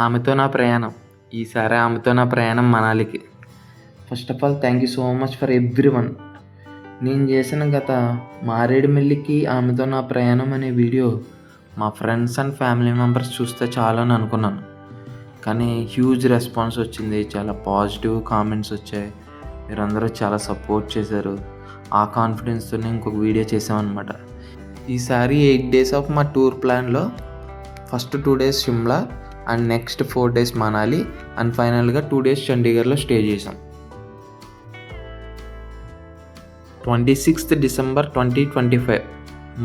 ఆమెతో నా ప్రయాణం. ఈసారి ఆమెతో నా ప్రయాణం మనాలికి. First of all thank you so much for everyone. నేను చేసిన గత మారేడుమిల్లికి ఆమెతో నా ప్రయాణం అనే వీడియో మా ఫ్రెండ్స్ అండ్ ఫ్యామిలీ మెంబర్స్ చూస్తే చాలని అనుకున్నాను. కానీ హ్యూజ్ రెస్పాన్స్ వచ్చింది. చాలా పాజిటివ్ కామెంట్స్ వచ్చాయి. మీరందరూ చాలా సపోర్ట్ చేశారు. ఆ కాన్ఫిడెన్స్తోనే ఇంకొక వీడియో చేసామన్నమాట. ఈసారి 8 days ఆఫ్ మా టూర్ ప్లాన్లో first 2 days Shimla and next 4 days Manali and ఫైనల్గా 2 days చండీగఢ్లో స్టే చేసాం. 26th December 2025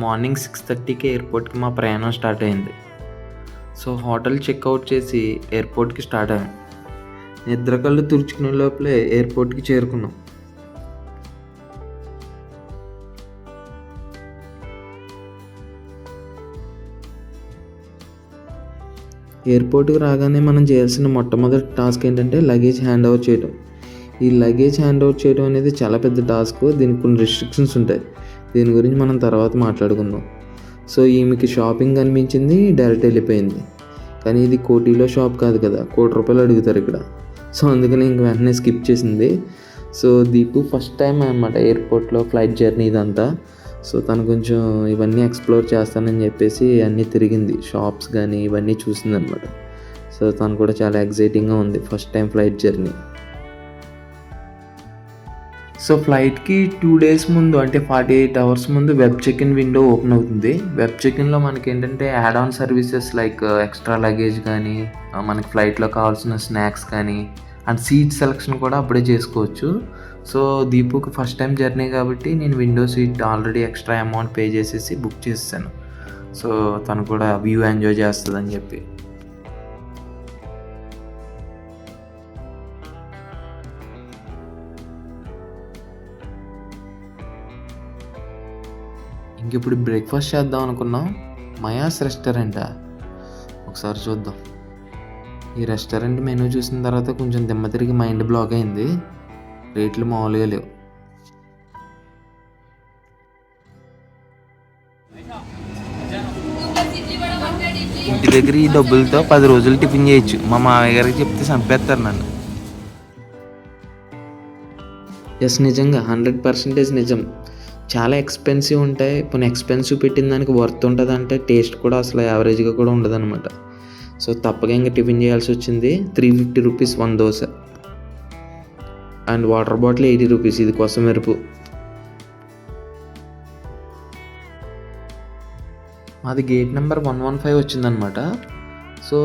మార్నింగ్ 6:30కి ఎయిర్పోర్ట్కి మా ప్రయాణం స్టార్ట్ అయింది. సో హోటల్ చెక్అవుట్ చేసి ఎయిర్పోర్ట్కి స్టార్ట్ అయ్యాం. నిద్ర కళ్ళు తుడుచుకునే లోపలే ఎయిర్పోర్ట్కి చేరుకున్నాం. ఎయిర్పోర్ట్కి రాగానే మనం చేయాల్సిన మొట్టమొదటి టాస్క్ ఏంటంటే లగేజ్ హ్యాండ్ ఓవర్ చేయడం. ఈ లగేజ్ హ్యాండ్ ఓవర్ చేయడం అనేది చాలా పెద్ద టాస్క్. దీనికి కొన్ని రెస్ట్రిక్షన్స్ ఉంటాయి. దీని గురించి మనం తర్వాత మాట్లాడుకుందాం. సో ఈమెకి షాపింగ్ అనిపించింది, డైరెక్ట్ వెళ్ళిపోయింది. కానీ ఇది కోటిలో షాప్ కాదు కదా, ₹1,00,00,000 అడుగుతారు ఇక్కడ. సో అందుకని ఇంక వెంటనే స్కిప్ చేసింది. సో దీపు ఫస్ట్ టైం అనమాట ఎయిర్పోర్ట్లో ఫ్లైట్ జర్నీ ఇదంతా. సో తను కొంచెం ఇవన్నీ ఎక్స్ప్లోర్ చేస్తానని చెప్పేసి అన్నీ తిరిగింది, షాప్స్ కానీ ఇవన్నీ చూసింది అనమాట. సో తను కూడా చాలా ఎక్సైటింగ్గా ఉంది, first time flight journey. So ఫ్లైట్కి 2 days ముందు అంటే 48 hours ముందు వెబ్ చెక్-ఇన్ విండో ఓపెన్ అవుతుంది. వెబ్ చెక్-ఇన్లో మనకి ఏంటంటే add on services like extra luggage కానీ, మనకి ఫ్లైట్లో కావాల్సిన స్నాక్స్ కానీ అండ్ సీట్ సెలెక్షన్ కూడా అప్పుడే చేసుకోవచ్చు. సో దీపుకి ఫస్ట్ టైం జర్నీ కాబట్టి నేను window seat already extra amount pay చేసేసి బుక్ చేసాను. సో తను కూడా వ్యూ ఎంజాయ్ చేస్తుందని చెప్పి. ఇంక ఇప్పుడు బ్రేక్ఫాస్ట్ చేద్దాం అనుకున్నాం. మయాస్ రెస్టారెంటా, ఒకసారి చూద్దాం. ఈ రెస్టారెంట్ మెనూ చూసిన తర్వాత కొంచెం దిమ్మ తిరిగి మైండ్ బ్లాక్ అయింది. రేట్లు మామూలుగా లేవు. ఇంటి దగ్గర ఈ డబ్బులతో 10 రోజులు టిఫిన్ చేయొచ్చు. మా మామయ్య గారికి చెప్తే చంపేస్తారు నన్ను. ఎస్, నిజంగా 100% నిజం. చాలా ఎక్స్పెన్సివ్ ఉంటాయి. కొన్ని ఎక్స్పెన్సివ్ పెట్టిన దానికి వర్త్ ఉంటుంది అంటే టేస్ట్ కూడా అసలు యావరేజ్గా కూడా ఉండదు అనమాట. సో తప్పగా ఇంకా టిఫిన్ చేయాల్సి వచ్చింది. ₹350 1 దోశ అండ్ వాటర్ బాటిల్ ₹80. ఇది కోసం మెరుపు. మాది గేట్ నెంబర్ 115 వచ్చిందనమాట. సో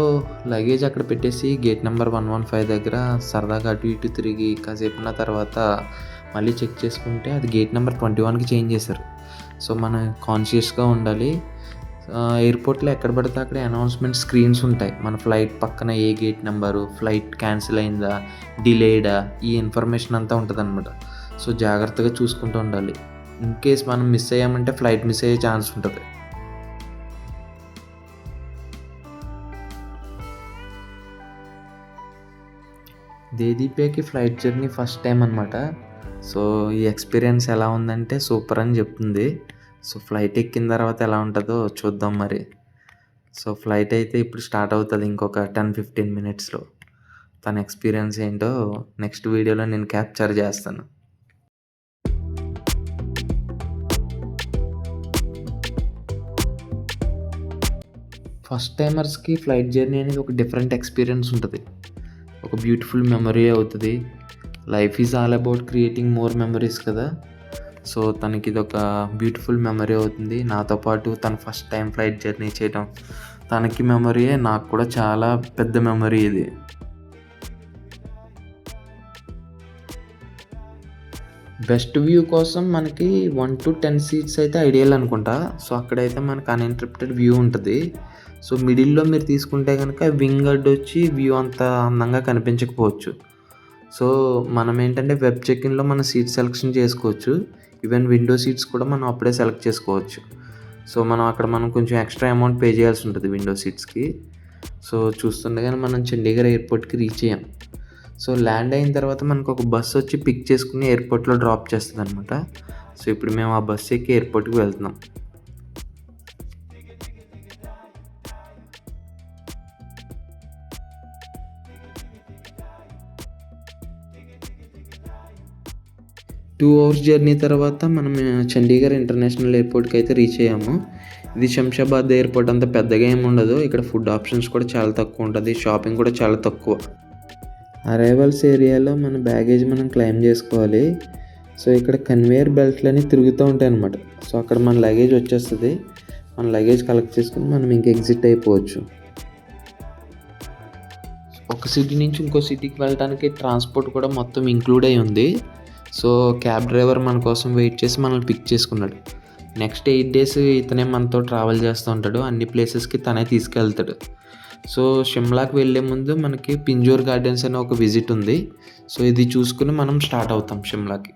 లగేజ్ అక్కడ పెట్టేసి గేట్ నెంబర్ 115 దగ్గర సరదాగా అటు ఇటు తిరిగి కాసేపు ఉన్న తర్వాత మళ్ళీ చెక్ చేసుకుంటే అది గేట్ నెంబర్ 21కి చేంజ్ చేశారు. సో మనం కాన్షియస్గా ఉండాలి. ఎయిర్పోర్ట్లో ఎక్కడ పడితే అక్కడ అనౌన్స్మెంట్ స్క్రీన్స్ ఉంటాయి. మన ఫ్లైట్ పక్కన ఏ గేట్ నెంబరు, ఫ్లైట్ క్యాన్సిల్ అయిందా, డిలేడా, ఈ ఇన్ఫర్మేషన్ అంతా ఉంటుంది అనమాట. సో జాగ్రత్తగా చూసుకుంటూ ఉండాలి. ఇన్ కేస్ మనం మిస్ అయ్యామంటే ఫ్లైట్ మిస్ అయ్యే ఛాన్స్ ఉంటుంది. దేదీపేకి ఫ్లైట్ జర్నీ ఫస్ట్ టైం అనమాట. సో ఈ ఎక్స్పీరియన్స్ ఎలా ఉందంటే సూపర్ అని చెప్తుంది. సో ఫ్లైట్ ఎక్కిన తర్వాత ఎలా ఉంటుందో చూద్దాం మరి. సో ఫ్లైట్ అయితే ఇప్పుడు స్టార్ట్ అవుతుంది ఇంకొక 10-15 minutesలో. తన ఎక్స్పీరియన్స్ ఏంటో నెక్స్ట్ వీడియోలో నేను క్యాప్చర్ చేస్తాను. ఫస్ట్ టైమర్స్కి ఫ్లైట్ జర్నీ అనేది ఒక డిఫరెంట్ ఎక్స్పీరియన్స్ ఉంటుంది. ఒక బ్యూటిఫుల్ మెమరీ అవుతుంది. Life is all about creating more memories కదా. సో తనకి ఇది ఒక బ్యూటిఫుల్ మెమరీ అవుతుంది. నాతో పాటు తన ఫస్ట్ టైం ఫ్లైట్ జర్నీ చేయడం తనకి మెమరీయే, నాకు కూడా చాలా పెద్ద మెమరీ ఇది. బెస్ట్ వ్యూ కోసం మనకి 1 to 10 seats అయితే ఐడియల్ అనుకుంటా. సో అక్కడైతే మనకు అన్ఇంటరప్టెడ్ వ్యూ ఉంటుంది. సో మిడిల్లో మీరు తీసుకుంటే కనుక వింగ్ వచ్చి వ్యూ అంత అందంగా కనిపించకపోవచ్చు. సో మనం ఏంటంటే వెబ్ చెక్-ఇన్లో మన సీట్ సెలెక్షన్ చేసుకోవచ్చు. ఈవెన్ విండో సీట్స్ కూడా మనం అప్పుడే సెలెక్ట్ చేసుకోవచ్చు. సో మనం కొంచెం ఎక్స్ట్రా అమౌంట్ పే చేయాల్సి ఉంటుంది విండో సీట్స్కి. సో చూస్తుండగానే మనం చండీగఢ్ ఎయిర్పోర్ట్కి రీచ్ అయ్యాం. సో ల్యాండ్ అయిన తర్వాత మనకు ఒక బస్సు వచ్చి పిక్ చేసుకుని ఎయిర్పోర్ట్లో డ్రాప్ చేస్తుంది అనమాట. సో ఇప్పుడు మేము ఆ బస్సు ఎక్కి ఎయిర్పోర్ట్కి వెళ్తున్నాం. 2 అవర్స్ జర్నీ తర్వాత మనం చండీగఢ్ ఇంటర్నేషనల్ ఎయిర్పోర్ట్కి అయితే రీచ్ అయ్యాము. ఇది శంషాబాద్ ఎయిర్పోర్ట్ అంత పెద్దగా ఏమి ఉండదు. ఇక్కడ ఫుడ్ ఆప్షన్స్ కూడా చాలా తక్కువ ఉంటుంది, షాపింగ్ కూడా చాలా తక్కువ. అరైవల్స్ ఏరియాలో మన బ్యాగేజ్ మనం క్లెయిమ్ చేసుకోవాలి. సో ఇక్కడ కన్వేయర్ బెల్ట్లని తిరుగుతూ ఉంటాయి అన్నమాట. సో అక్కడ మన లగేజ్ వచ్చేస్తుంది. మన లగేజ్ కలెక్ట్ చేసుకుని మనం ఇంక ఎగ్జిట్ అయిపోవచ్చు. ఒక సిటీ నుంచి ఇంకో సిటీకి వెళ్ళడానికి ట్రాన్స్పోర్ట్ కూడా మొత్తం ఇంక్లూడ్ అయి ఉంది. సో క్యాబ్ డ్రైవర్ మన కోసం వెయిట్ చేసి మనల్ని పిక్ చేసుకున్నాడు. నెక్స్ట్ 8 days ఇతనే మనతో ట్రావెల్ చేస్తూ ఉంటాడు. అన్ని ప్లేసెస్కి తనే తీసుకెళ్తాడు. సో షిమ్లాకి వెళ్ళే ముందు మనకి పింజోర్ గార్డెన్స్ అనే ఒక విజిట్ ఉంది. సో ఇది చూసుకుని మనం స్టార్ట్ అవుతాం షిమ్లాకి.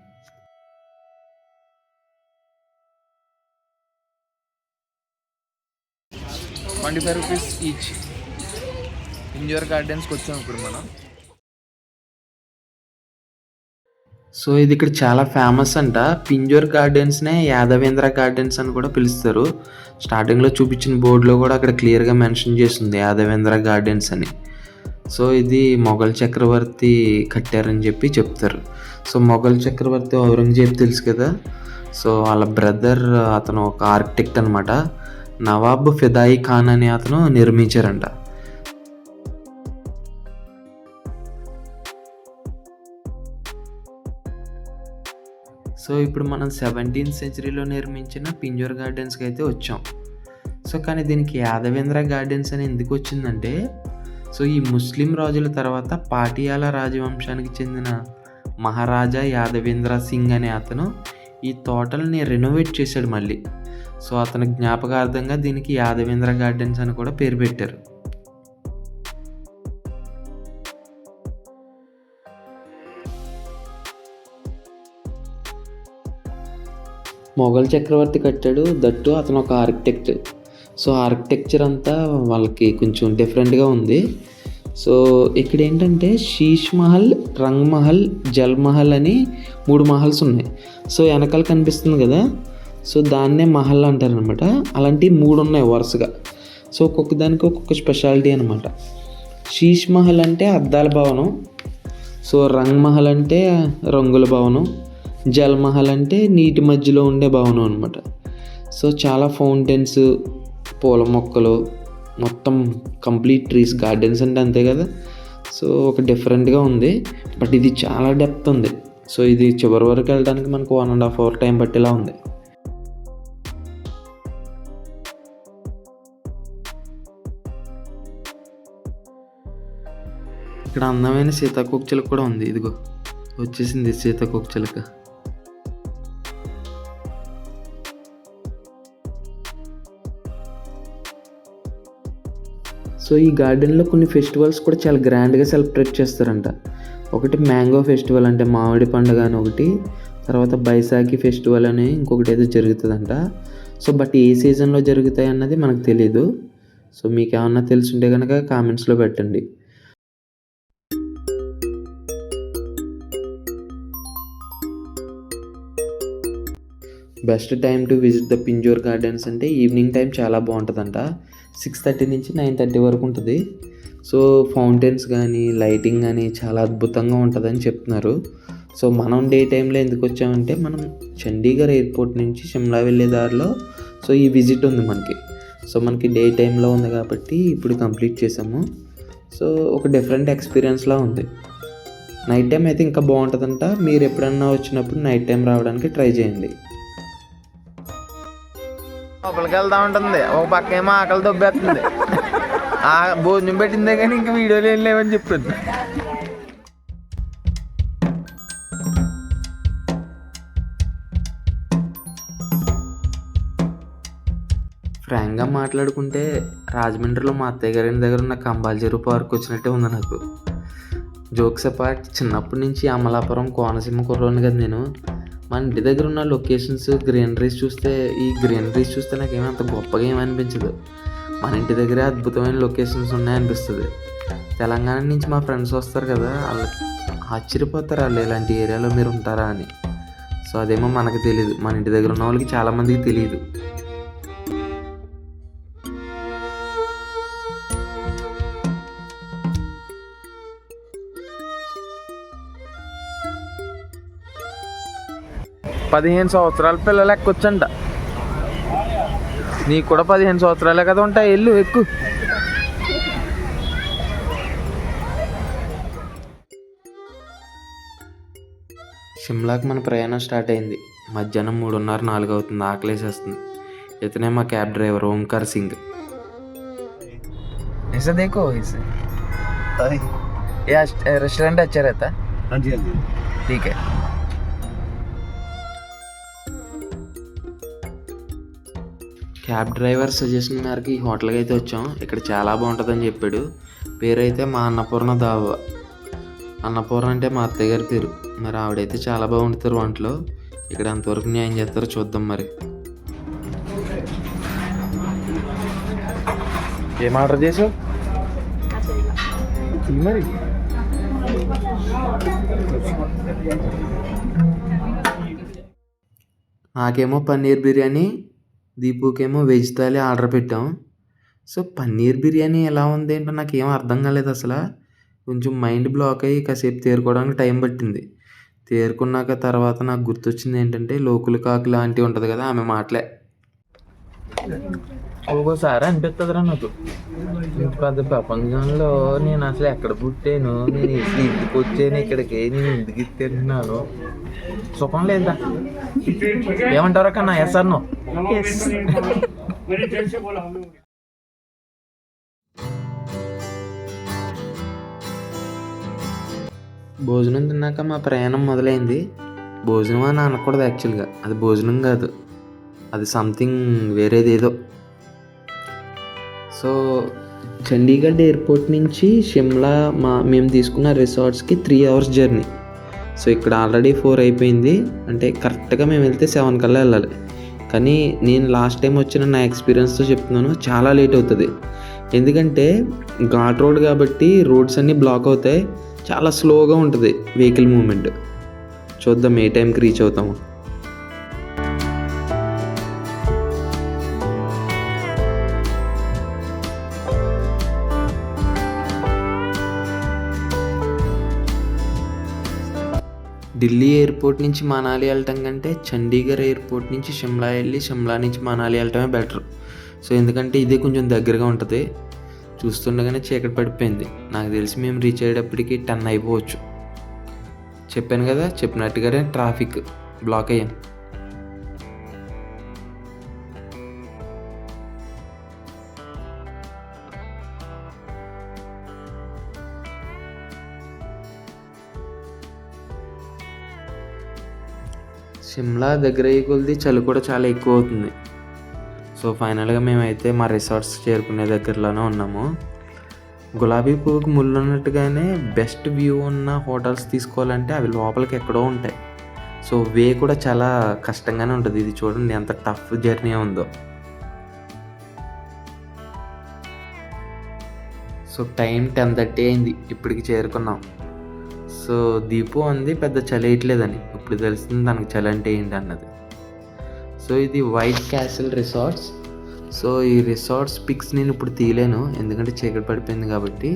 25 రూపీస్ ఈచ్. పింజోర్ గార్డెన్స్కి వచ్చాం ఇప్పుడు మనం. సో ఇది ఇక్కడ చాలా ఫేమస్ అంట. పింజోర్ గార్డెన్స్నే యాదవేంద్ర గార్డెన్స్ అని కూడా పిలుస్తారు. స్టార్టింగ్లో చూపించిన బోర్డులో కూడా అక్కడ క్లియర్గా మెన్షన్ చేస్తుంది యాదవేంద్ర గార్డెన్స్ అని. సో ఇది మొఘల్ చక్రవర్తి కట్టారని చెప్పి చెప్తారు. సో మొఘల్ చక్రవర్తి ఔరంగజేబ్ తెలుసు కదా. సో వాళ్ళ బ్రదర్ అతను ఒక ఆర్కిటెక్ట్ అనమాట. నవాబ్ ఫిదాయి ఖాన్ అనే అతను నిర్మించారంట. సో ఇప్పుడు మనం 17th centuryలో నిర్మించిన పింజోర్ గార్డెన్స్కి అయితే వచ్చాం. సో కానీ దీనికి యాదవేంద్ర గార్డెన్స్ అని ఎందుకు వచ్చిందంటే, సో ఈ ముస్లిం రాజుల తర్వాత పాటియాలా రాజవంశానికి చెందిన మహారాజా యాదవేంద్ర సింగ్ అనే అతను ఈ తోటల్ని రెనోవేట్ చేశాడు మళ్ళీ. సో అతని జ్ఞాపకార్థంగా దీనికి యాదవేంద్ర గార్డెన్స్ అని కూడా పేరు పెట్టారు. మొఘల్ చక్రవర్తి కట్టాడు, దట్టు అతను ఒక ఆర్కిటెక్ట్. సో ఆర్కిటెక్చర్ అంతా వాళ్ళకి కొంచెం డిఫరెంట్గా ఉంది. సో ఇక్కడ ఏంటంటే శీష్ మహల్, రంగ్ మహల్, జల్ మహల్ అని 3 మహల్స్ ఉన్నాయి. సో వెనకాల కనిపిస్తుంది కదా, సో దాన్నే మహల్ అంటారనమాట. అలాంటివి 3 ఉన్నాయి వరుసగా. సో ఒక్కొక్క దానికి ఒక్కొక్క స్పెషాలిటీ అనమాట. శీష్ మహల్ అంటే అద్దాల భవనం, సో రంగ్ మహల్ అంటే రంగుల భవనం, జల్ మహల్ అంటే నీటి మధ్యలో ఉండే భవనం అనమాట. సో చాలా ఫౌంటైన్స్, పూల మొక్కలు, మొత్తం కంప్లీట్ ట్రీస్, గార్డెన్స్ అంటే అంతే కదా. సో ఒక డిఫరెంట్గా ఉంది, బట్ ఇది చాలా డెప్త్ ఉంది. సో ఇది చివరి వరకు వెళ్ళడానికి మనకు 1.5 hour టైం పట్టేలా ఉంది. ఇక్కడ అందమైన సీతాకోకచిలుక కూడా ఉంది. ఇదిగో వచ్చేసింది సీతాకోకచిలుక. సో ఈ గార్డెన్లో కొన్ని ఫెస్టివల్స్ కూడా చాలా గ్రాండ్గా సెలబ్రేట్ చేస్తారంట. ఒకటి మ్యాంగో ఫెస్టివల్ అంటే మామిడి పండుగ అని ఒకటి, తర్వాత బైసాఖి ఫెస్టివల్ అని ఇంకొకటి ఏదో జరుగుతుందంట. సో బట్ ఏ సీజన్లో జరుగుతాయి అన్నది మనకు తెలీదు. సో మీకు ఏమన్నా తెలుసుంటే కనుక కామెంట్స్లో పెట్టండి. Best time to visit the Pinjore gardens అంటే ఈవినింగ్ టైం చాలా బాగుంటుందంట. 6:30 నుంచి 9:30 వరకు ఉంటుంది. సో ఫౌంటైన్స్ కానీ లైటింగ్ కానీ చాలా అద్భుతంగా ఉంటుందని చెప్తున్నారు. సో మనం డే టైంలో ఎందుకు వచ్చామంటే, మనం చండీగఢ్ ఎయిర్పోర్ట్ నుంచి షిమ్లా వెళ్ళే దారిలో సో ఈ విజిట్ ఉంది మనకి. సో మనకి డే టైంలో ఉంది కాబట్టి ఇప్పుడు కంప్లీట్ చేసాము. సో ఒక డిఫరెంట్ ఎక్స్పీరియన్స్లా ఉంది. నైట్ టైం అయితే ఇంకా బాగుంటుందంట. మీరు ఎప్పుడన్నా వచ్చినప్పుడు నైట్ టైం రావడానికి ట్రై చేయండి. లోపలికి వెళ్తా ఉంటుంది, ఒక పక్క ఏమో ఆకలి దొబ్బేస్తుంది. భోజనం పెట్టిందే కానీ ఇంకా వీడియోలు ఏం లేవని చెప్తుంది. ఫ్రాంక్గా మాట్లాడుకుంటే రాజమండ్రిలో మా అత్తయ్య గారి దగ్గర ఉన్న కంబాల్ చెరువు పార్క్ వచ్చినట్టే ఉంది నాకు. జోక్స్ అపార్ట్, చిన్నప్పటి నుంచి అమలాపురం కోనసీమ కుర్రోని కదా నేను. మన ఇంటి దగ్గర ఉన్న లొకేషన్స్, గ్రీనరీస్ చూస్తే నాకేమంత గొప్పగా ఏమనిపించదు. మన ఇంటి దగ్గరే అద్భుతమైన లొకేషన్స్ ఉన్నాయనిపిస్తుంది. తెలంగాణ నుంచి మా ఫ్రెండ్స్ వస్తారు కదా, వాళ్ళు ఆశ్చర్యపోతారు, వాళ్ళు ఇలాంటి ఏరియాలో మీరు ఉంటారా అని. సో అదేమో మనకు తెలీదు, మన ఇంటి దగ్గర ఉన్న వాళ్ళకి చాలామందికి తెలియదు. 15 సంవత్సరాల పిల్లలు ఎక్కొచ్చంట. నీకు కూడా 15 సంవత్సరాలే కదా ఉంటాయి, వెళ్ళు ఎక్కు. షిమ్లాకి మన ప్రయాణం స్టార్ట్ అయింది. మధ్యాహ్నం 3:30, 4 అవుతుంది. ఆకలేసేస్తుంది. ఇతనే మా క్యాబ్ డ్రైవర్ ఓంకార్ సింగ్. ऐसे देखो इसे ये रेस्टोरेंट अच्छा रहता है. हाँ जी हाँ जी. ठीक है. క్యాబ్ డ్రైవర్ సజెషన్ మేరకు ఈ హోటల్కి అయితే వచ్చాం. ఇక్కడ చాలా బాగుంటుందని చెప్పాడు. పేరైతే మా అన్నపూర్ణ దాబా. అన్నపూర్ణ అంటే మా అత్తయ్య గారి పేరు. మరి ఆవిడైతే చాలా బాగుంటారు వంటలో. ఇక్కడ అంతవరకు న్యాయం చేస్తారో చూద్దాం. మరి ఏం ఆర్డర్ చేసావు మరి? నాకేమో పన్నీర్ బిర్యానీ, దీపుకేమో వెజ్ థాలీ ఆర్డర్ పెట్టాం. సో పన్నీర్ బిర్యానీ ఎలా ఉంది ఏంటో నాకు ఏం అర్థం కాలేదు అసలు. కొంచెం మైండ్ బ్లాక్ అయ్యి కాసేపు తేరుకోవడానికి టైం పట్టింది. తేరుకున్నాక తర్వాత నాకు గుర్తొచ్చింది ఏంటంటే లోకుల కాకు లాంటివి ఉంటుంది కదా, ఆమె మాటలే. ఒక్కోసారి అనిపిస్తుందిరా నాకు, ఇంత పెద్ద ప్రపంచంలో నేను అసలు ఎక్కడ పుట్టాను, నేను ఇంటికి వచ్చాను ఇక్కడికి, నేను ఇంటికి తింటున్నాను, సుఖం లేదా? ఏమంటారా కన్నా? ఎస్ అన్నో. భోజనం తిన్నాక మా ప్రయాణం మొదలైంది. భోజనం అని అనకూడదు యాక్చువల్గా, అది భోజనం కాదు, అది సంథింగ్ వేరేదేదో. సో చండీగఢ్ ఎయిర్పోర్ట్ నుంచి షిమ్లా మేము తీసుకున్న రిసార్ట్స్కి 3 hours జర్నీ. సో ఇక్కడ ఆల్రెడీ 4 అయిపోయింది. అంటే కరెక్ట్గా మేము వెళ్తే 7 కల్లా వెళ్ళాలి. కానీ నేను లాస్ట్ టైం వచ్చిన నా ఎక్స్పీరియన్స్తో చెప్తున్నాను, చాలా లేట్ అవుతుంది. ఎందుకంటే ఘాట్ రోడ్ కాబట్టి రోడ్స్ అన్నీ బ్లాక్ అవుతాయి. చాలా స్లోగా ఉంటుంది వెహికల్ మూవ్మెంట్. చూద్దాం ఏ టైంకి రీచ్ అవుతాము. ఢిల్లీ ఎయిర్పోర్ట్ నుంచి మనాలి వెళ్ళటం కంటే చండీగఢ్ ఎయిర్పోర్ట్ నుంచి షిమ్లా వెళ్ళి షిమ్లా నుంచి మనాలి వెళ్ళటమే బెటర్. సో ఎందుకంటే ఇదే కొంచెం దగ్గరగా ఉంటుంది. చూస్తుండగానే చీకటి పడిపోయింది. నాకు తెలిసి మేము రీచ్ అయ్యేటప్పటికి 10 అయిపోవచ్చు. చెప్పాను కదా, చెప్పినట్టుగానే ట్రాఫిక్ బ్లాక్ అయ్యాం. షిమ్లా దగ్గర అయ్యే కొద్ది చలి కూడా చాలా ఎక్కువ అవుతుంది. సో ఫైనల్గా మేమైతే మా రిసార్ట్స్ చేరుకునే దగ్గరలోనే ఉన్నాము. గులాబీ పువ్వుకి ముళ్ళు ఉన్నట్టుగానే బెస్ట్ వ్యూ ఉన్న హోటల్స్ తీసుకోవాలంటే అవి లోపలికి ఎక్కడో ఉంటాయి. సో వే కూడా చాలా కష్టంగానే ఉంటుంది. ఇది చూడండి ఎంత టఫ్ జర్నీ ఉందో. సో టైం 10:30 అయింది. ఇప్పటికి చేరుకున్నాం. సో దీపు అంది పెద్ద చలి వేయట్లేదని. ఇప్పుడు తెలిసింది తనకు చలి అంటే ఏంటి అన్నది. సో ఇది వైట్ క్యాసిల్ రిసార్ట్స్. సో ఈ రిసార్ట్స్ పిక్స్ నేను ఇప్పుడు తీయలేను ఎందుకంటే చీకటి పడిపోయింది కాబట్టి.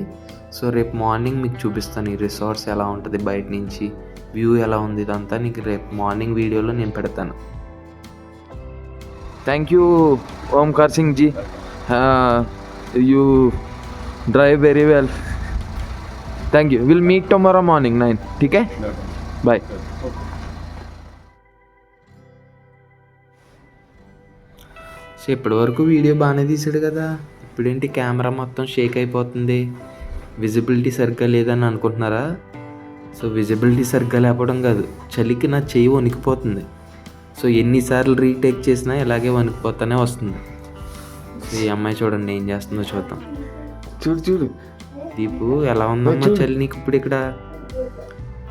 సో రేపు మార్నింగ్ మీకు చూపిస్తాను ఈ రిసార్ట్స్ ఎలా ఉంటుంది, బయట నుంచి వ్యూ ఎలా ఉంది, ఇదంతా నీకు రేపు మార్నింగ్ వీడియోలో నేను పెడతాను. Thank you Omkar Singh ji, you drive very well. Thank you. Will meet tomorrow morning 9. ठीक है, బాయ్. సో ఇప్పటివరకు వీడియో బాగానే తీసాడు కదా, ఇప్పుడేంటి కెమెరా మొత్తం షేక్ అయిపోతుంది, విజిబిలిటీ సరిగ్గా లేదని అనుకుంటున్నారా? సో విజిబిలిటీ సరిగ్గా లేకపోవడం కాదు, చలికి నా చెయ్యి వణికిపోతుంది. సో ఎన్నిసార్లు రీటేక్ చేసినా ఇలాగే వణికిపోతానే వస్తుంది. సో ఈ అమ్మాయి చూడండి ఏం చేస్తుందో చూద్దాం. చూడు చూడు దీపు ఎలా ఉందమ్మా చలి నీకు ఇప్పుడు? ఇక్కడ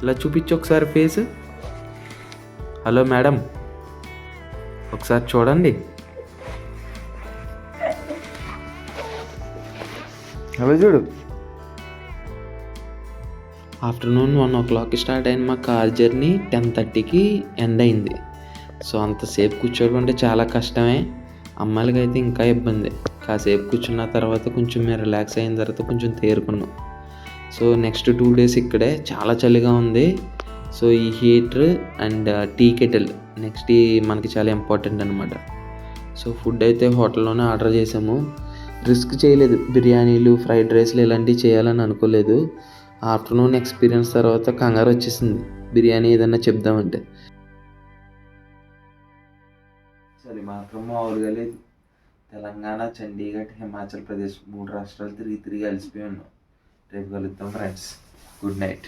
ఇలా చూపించు ఒకసారి ఫేస్. హలో మేడం, ఒకసారి చూడండి. అవి చూడు. ఆఫ్టర్నూన్ 1 o'clock స్టార్ట్ అయిన మా కార్ జర్నీ 10:30కి ఎండ్ అయింది. సో అంతసేపు కూర్చోవడం చాలా కష్టమే. అమ్మాయిలకి అయితే ఇంకా ఇబ్బంది. కాసేపు కూర్చున్న తర్వాత కొంచెం మేము రిలాక్స్ అయిన తర్వాత కొంచెం తేరుకున్నాం. సో నెక్స్ట్ 2 days ఇక్కడే చాలా చలిగా ఉంది. సో ఈ heater and tea kettle next మనకి చాలా ఇంపార్టెంట్ అనమాట. సో ఫుడ్ అయితే హోటల్లోనే ఆర్డర్ చేసాము. రిస్క్ చేయలేదు, బిర్యానీలు ఫ్రైడ్ రైస్లు ఇలాంటివి చేయాలని అనుకోలేదు. ఆఫ్టర్నూన్ ఎక్స్పీరియన్స్ తర్వాత కంగారు వచ్చేసింది బిర్యానీ ఏదన్నా చెప్దామంటే. సరే మాత్రం మామూలుగా లేదు. తెలంగాణ, చండీగఢ్, హిమాచల్ ప్రదేశ్ 3 రాష్ట్రాలు తిరిగి అలసిపోయి ఉన్నాం. రేపు కలుద్దాం ఫ్రెండ్స్. Good night.